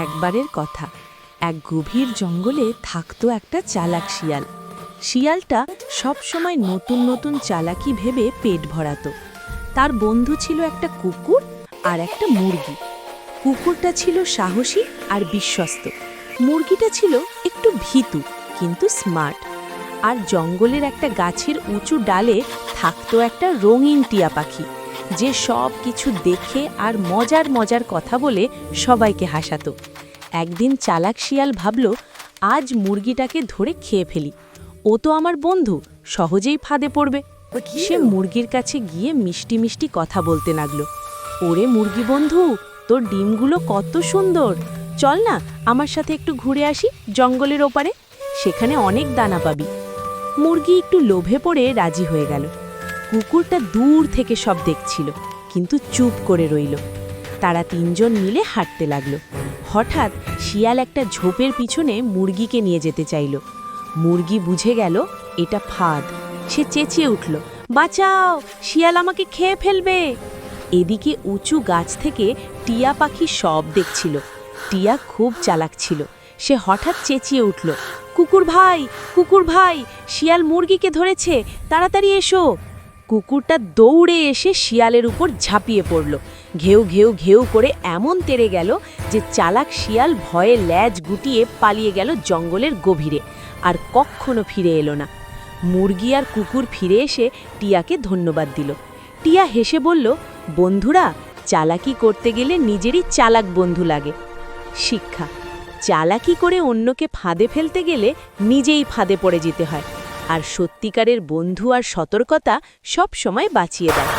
একবারের কথা, এক গভীর জঙ্গলে থাকতো একটা চালাক শিয়াল। শিয়ালটা সবসময় নতুন নতুন চালাকি ভেবে পেট ভরাতো। তার বন্ধু ছিল একটা কুকুর আর একটা মুরগি। কুকুরটা ছিল সাহসী আর বিশ্বস্ত, মুরগিটা ছিল একটু ভীতু কিন্তু স্মার্ট। আর জঙ্গলের একটা গাছের উঁচু ডালে থাকতো একটা রঙিন টিয়া পাখি, যে সব কিছু দেখে আর মজার মজার কথা বলে সবাইকে হাসাতো। একদিন চালাক শিয়াল ভাবল, আজ মুরগিটাকে ধরে খেয়ে ফেলি, ও তো আমার বন্ধু, সহজেই ফাঁদে পড়বে। সে মুরগির কাছে গিয়ে মিষ্টি মিষ্টি কথা বলতে লাগলো। ওরে মুরগি বন্ধু, তোর ডিমগুলো কত সুন্দর, চল না আমার সাথে একটু ঘুরে আসি জঙ্গলের ওপারে, সেখানে অনেক দানা পাবি। মুরগি একটু লোভে পড়ে রাজি হয়ে গেল। কুকুরটা দূর থেকে সব দেখছিল, কিন্তু চুপ করে রইল। তারা তিনজন মিলে হাঁটতে লাগলো। হঠাৎ শিয়াল একটা ঝোপের পিছনে মুরগিকে নিয়ে যেতে চাইল। মুরগি বুঝে গেল এটা ফাঁদ। সে চেঁচিয়ে উঠল, বাঁচাও, শিয়াল আমাকে খেয়ে ফেলবে। এদিকে উঁচু গাছ থেকে টিয়া পাখি সব দেখছিল। টিয়া খুব চালাক ছিল। সে হঠাৎ চেঁচিয়ে উঠল, কুকুর ভাই, কুকুর ভাই, শিয়াল মুরগিকে ধরেছে, তাড়াতাড়ি এসো। কুকুরটা দৌড়ে এসে শিয়ালের উপর ঝাঁপিয়ে পড়ল। ঘেউ ঘেউ ঘেউ করে এমন তেড়ে গেল যে চালাক শিয়াল ভয়ে ল্যাজ গুটিয়ে পালিয়ে গেল জঙ্গলের গভীরে, আর কখনো ফিরে এলো না। মুরগি আর কুকুর ফিরে এসে টিয়াকে ধন্যবাদ দিল। টিয়া হেসে বলল, বন্ধুরা, চালাকি করতে গেলে নিজেরই চালাক বন্ধু লাগে। শিক্ষা: চালাকি করে অন্যকে ফাঁদে ফেলতে গেলে নিজেই ফাঁদে পড়ে যেতে হয়, আর সত্যিকারের বন্ধু আর সতর্কতা সব সময় বাঁচিয়ে দেয়।